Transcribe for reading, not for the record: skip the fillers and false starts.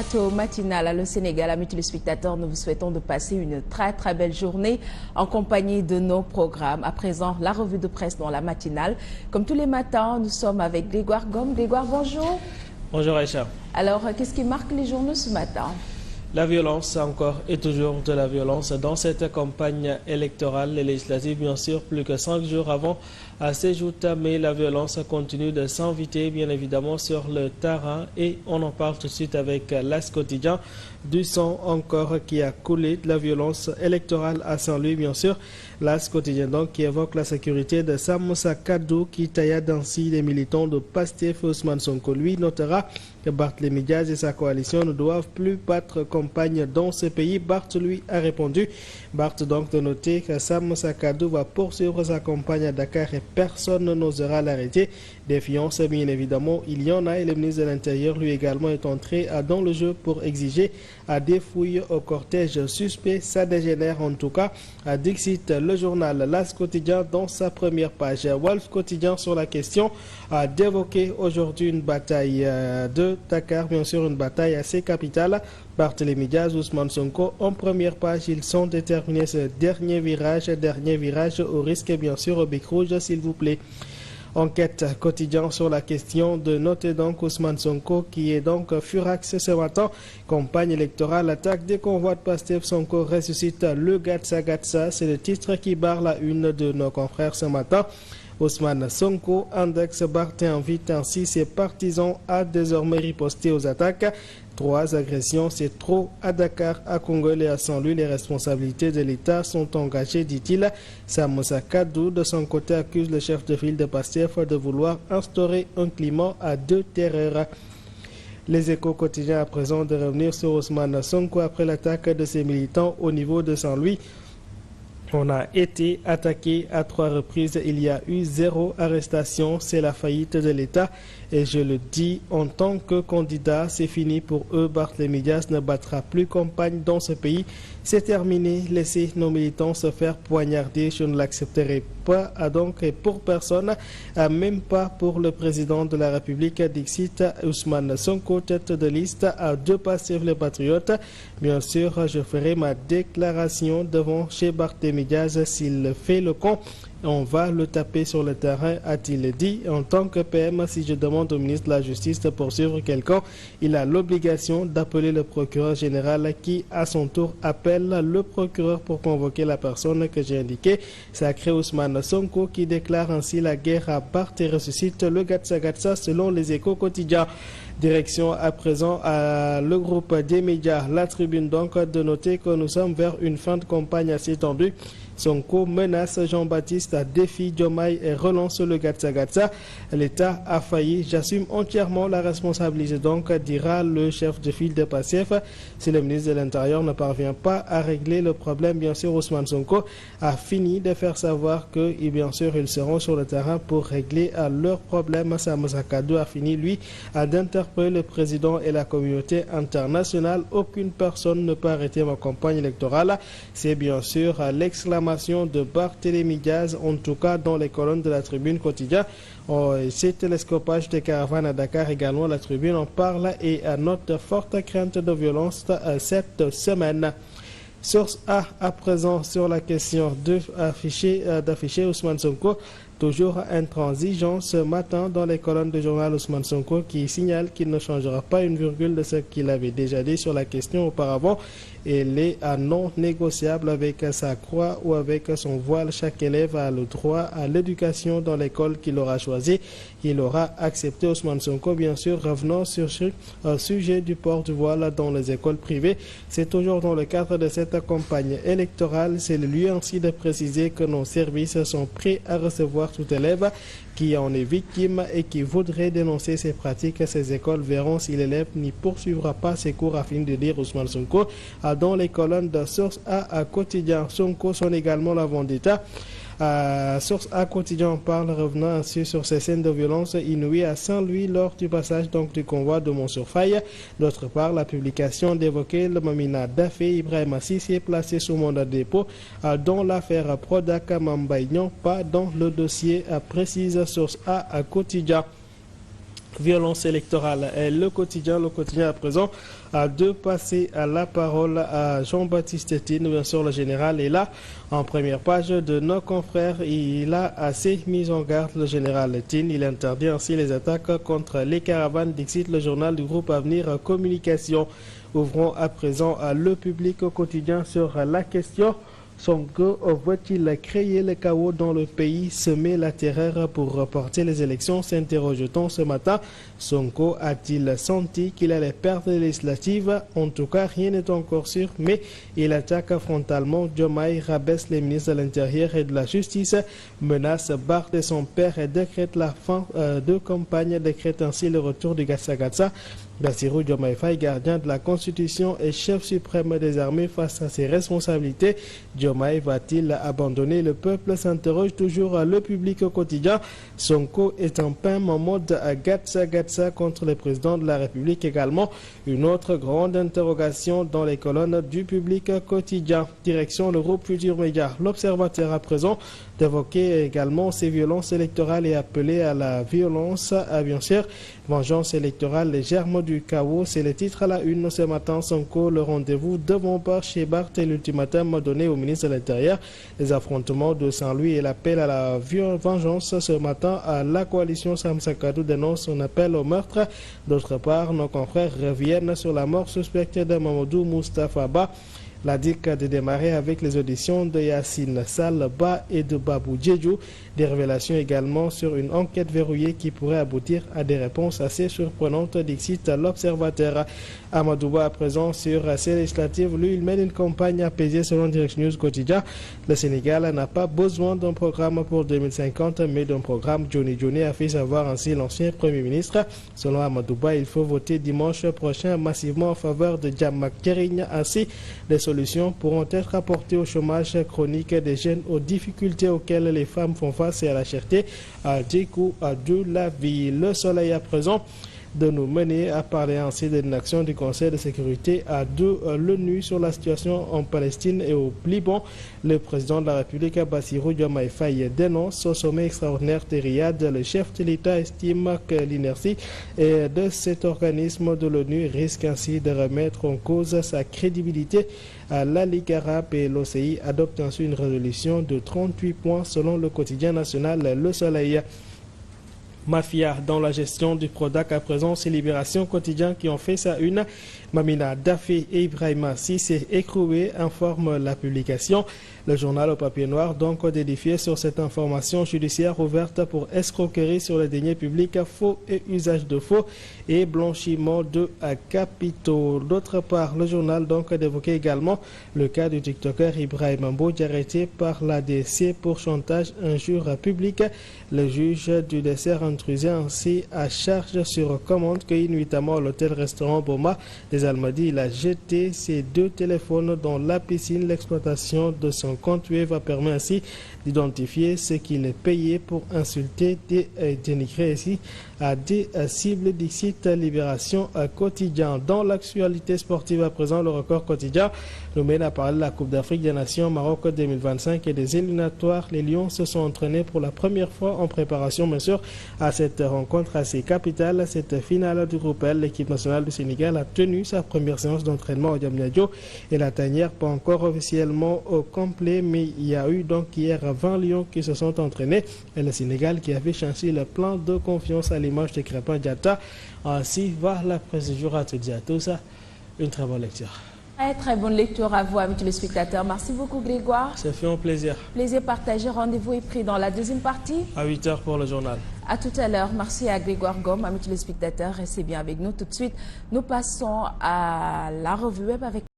Plateau matinal, le Sénégal, amis téléspectateurs, nous vous souhaitons de passer une très belle journée en compagnie de nos programmes. À présent, la revue de presse dans la matinale. Comme tous les matins, nous sommes avec Grégoire Gomme. Grégoire, bonjour. Bonjour Aïcha. Alors, qu'est-ce qui marque les journaux ce matin? La violence, encore et toujours de la violence dans cette campagne électorale et législative, bien sûr, plus que 5 jours avant s'ajoute, mais la violence continue de s'inviter, bien évidemment, sur le terrain et on en parle tout de suite avec l'As quotidien. Du sang encore qui a coulé, de la violence électorale à Saint-Louis, bien sûr. L'As quotidien donc qui évoque la sécurité de Sam Moussa Kadou qui tailla ainsi les militants de Pastef. Ousmane Sonko lui notera que Barthélémy Diaz et sa coalition ne doivent plus battre campagne dans ce pays. Barth lui a répondu. Barth donc de noter que Sam Moussa Kadou va poursuivre sa campagne à Dakar et personne n'osera l'arrêter. Défiance, bien évidemment, il y en a et le ministre de l'Intérieur lui également est entré dans le jeu pour exiger des fouilles au cortège suspect. Ça dégénère en tout cas. Dixit, le journal L'As quotidien dans sa première page. Wolf quotidien sur la question d'évoquer aujourd'hui une bataille de Dakar, bien sûr une bataille assez capitale. Barthélémy Diaz, Ousmane Sonko en première page, ils sont déterminés ce dernier virage au risque bien sûr au bec rouge s'il vous plaît. Enquête quotidien sur la question de noter donc Ousmane Sonko qui est donc furax ce matin. Campagne électorale, attaque des convois de Pastef, Sonko ressuscite le Gatsa. C'est le titre qui barre la une de nos confrères ce matin. Ousmane Sonko, index Barth invite ainsi ses partisans à désormais riposter aux attaques. 3 agressions, c'est trop à Dakar, à Congolais et à Saint-Louis. Les responsabilités de l'État sont engagées, dit-il. Sam Moussa Kadou, de son côté, accuse le chef de file de Pastef de vouloir instaurer un climat de terreur. Les Échos quotidiens à présent de revenir sur Ousmane Sonko après l'attaque de ses militants au niveau de Saint-Louis. On a été attaqué à 3 reprises. Il y a eu 0 arrestation. C'est la faillite de l'État. Et je le dis, en tant que candidat, c'est fini pour eux. Barthélémy Diaz ne battra plus campagne dans ce pays. C'est terminé. Laissez nos militants se faire poignarder. Je ne l'accepterai pas. Donc, et pour personne, même pas pour le président de la République, Dixit Ousmane Sonko, tête de liste à 2 Pastef les Patriotes. Bien sûr, je ferai ma déclaration devant chez Barthélémy Diaz s'il fait le con. On va le taper sur le terrain, a-t-il dit. En tant que PM, si je demande au ministre de la Justice de poursuivre quelqu'un, il a l'obligation d'appeler le procureur général qui, à son tour, appelle le procureur pour convoquer la personne que j'ai indiquée. Sacré Ousmane Sonko qui déclare ainsi la guerre à Barth et ressuscite le Gatsa selon les Échos quotidiens. Direction à présent à le groupe des médias, la Tribune donc, de noter que nous sommes vers une fin de campagne assez tendue. Sonko menace Jean-Baptiste, défie Diomaye et relance le Gatsa. L'État a failli. J'assume entièrement la responsabilité donc, dira le chef de file de Pastef. Si le ministre de l'Intérieur ne parvient pas à régler le problème, bien sûr, Ousmane Sonko a fini de faire savoir que, bien sûr, ils seront sur le terrain pour régler leurs problèmes. Sam Moussa Kadou a fini, lui, d'interpeller le président et la communauté internationale. Aucune personne ne peut arrêter ma campagne électorale. C'est bien sûr l'exclamation de Barthélémy Diaz, en tout cas dans les colonnes de la Tribune quotidien. C'est télescopage des caravanes à Dakar également. La Tribune en parle et note forte crainte de violence cette semaine. Source A à présent sur la question d'afficher Ousmane Sonko. Toujours intransigeant ce matin dans les colonnes du journal Ousmane Sonko qui signale qu'il ne changera pas une virgule de ce qu'il avait déjà dit sur la question auparavant. Il est non négociable avec sa croix ou avec son voile. Chaque élève a le droit à l'éducation dans l'école qu'il aura choisie. Il aura accepté. Ousmane Sonko, bien sûr, revenant sur le sujet du port du voile dans les écoles privées. C'est toujours dans le cadre de cette campagne électorale. C'est le lieu ainsi de préciser que nos services sont prêts à recevoir tout élève qui en est victime et qui voudrait dénoncer ces pratiques. Ces écoles verront si l'élève n'y poursuivra pas ses cours, afin de dire Ousmane Sonko dans les colonnes de Source A quotidien. Sonko sont également la vendetta. Source A quotidien parle revenant ainsi sur ces scènes de violence inouïes à Saint-Louis lors du passage donc du convoi de Mont-sur-Faye. D'autre part, la publication d'évoquer le Mamina Dafé Ibrahim Sissi est placé sous mandat de dépôt dans l'affaire Prodac Mambaignan, pas dans le dossier, précise Source A quotidien. Violence électorale et le quotidien à présent a de passer à la parole à Jean-Baptiste Tine, bien sûr le général est là en première page de nos confrères. Il a assez mis en garde le général Tine, il interdit ainsi les attaques contre les caravanes, dixit le journal du groupe Avenir Communication. Ouvrons à présent le public au quotidien sur la question. Sonko va-t-il créer le chaos dans le pays, semer la terreur pour reporter les élections, s'interroge-t-on ce matin. Sonko a-t-il senti qu'il allait perdre les législatives? En tout cas, rien n'est encore sûr, mais il attaque frontalement Diomaye, rabaisse les ministres de l'Intérieur et de la Justice, menace Barth et son père et décrète la fin de campagne, décrète ainsi le retour du Gatsa. Bassirou Diomaye Faye, gardien de la Constitution et chef suprême des armées face à ses responsabilités. Diomaye va-t-il abandonner le peuple, s'interroge toujours le public au quotidien. Sonko est en plein en mode Gatsa contre le président de la République également. Une autre grande interrogation dans les colonnes du public quotidien. Direction le groupe Futur Média. L'Observateur à présent d'évoquer également ces violences électorales et appeler à la violence, bien sûr. Vengeance électorale, les germes du chaos, c'est le titre à la une ce matin. Sonko, le rendez-vous devant Barth chez Barth et l'ultimatum donné au ministre de l'Intérieur. Les affrontements de Saint-Louis et l'appel à la vengeance ce matin. À la coalition Samsakadou dénonce son appel au meurtre. D'autre part, nos confrères reviennent sur la mort suspecte de Mamadou Moustapha Ba. La DIC de démarrer avec les auditions de Yassine Salba et de Babou Djedjou. Des révélations également sur une enquête verrouillée qui pourrait aboutir à des réponses assez surprenantes, dixit l'Observateur. Amadouba à présent sur ces législatives, lui il mène une campagne apaisée selon Direct News Quotidien. Le Sénégal n'a pas besoin d'un programme pour 2050 mais d'un programme Johnny a fait savoir ainsi l'ancien Premier ministre. Selon Amadouba, il faut voter dimanche prochain massivement en faveur de Djamak Kerigne. Ainsi, les solutions pourront être apportées au chômage chronique des jeunes, aux difficultés auxquelles les femmes font face et à la cherté du coût de la vie. Le Soleil à présent de nous mener à parler ainsi de l'action du Conseil de sécurité de l'ONU sur la situation en Palestine et au Liban. Le président de la République, Bassirou Diomaye Faye, dénonce au sommet extraordinaire de Riyad. Le chef de l'État estime que l'inertie de cet organisme de l'ONU risque ainsi de remettre en cause sa crédibilité. La Ligue arabe et l'OCI adoptent ainsi une résolution de 38 points selon le quotidien national Le Soleil. Mafia dans la gestion du Prodac à présent, c'est Libération Quotidien qui ont fait sa une. Mamina Daffé et Ibrahima s'est écroué, informe la publication. Le journal au papier noir donc dédié sur cette information judiciaire ouverte pour escroquerie sur les deniers publics, faux et usage de faux et blanchiment de capitaux. D'autre part, le journal donc d'évoquer également le cas du TikToker Ibrahim Mbodj arrêté par la DC pour chantage, injure publique. Le juge du dessert intrusé ainsi à charge sur commande cueilli nuitamment à l'hôtel-restaurant Boma des Almadies. Il a jeté ses 2 téléphones dans la piscine. L'exploitation de son compte Wave a permis ainsi d'identifier ce qu'il est payé pour insulter et dénigrer ici à des cibles d'ici Libération Quotidien. Dans l'actualité sportive à présent, le Record Quotidien nous mène à parler de la Coupe d'Afrique des Nations Maroc 2025 et des éliminatoires. Les Lions se sont entraînés pour la première fois en préparation bien sûr à cette rencontre assez capitale, cette finale du groupe L. L'équipe nationale du Sénégal a tenu sa première séance d'entraînement au Diamniadio et la tanière pas encore officiellement au complet, mais il y a eu donc hier 20 Lions qui se sont entraînés et le Sénégal qui avait changé le plan de confiance à l'image de Crépin Diatta. Ainsi va la presse du jour à toutes et à tous. Une très bonne lecture. Très bonne lecture à vous, amis téléspectateurs. Merci beaucoup, Grégoire. Ça fait un plaisir. Plaisir partagé. Rendez-vous est pris dans la deuxième partie. À 8h pour le journal. À tout à l'heure. Merci à Grégoire Gomme, amis téléspectateurs. Restez bien avec nous. Tout de suite, nous passons à la revue web avec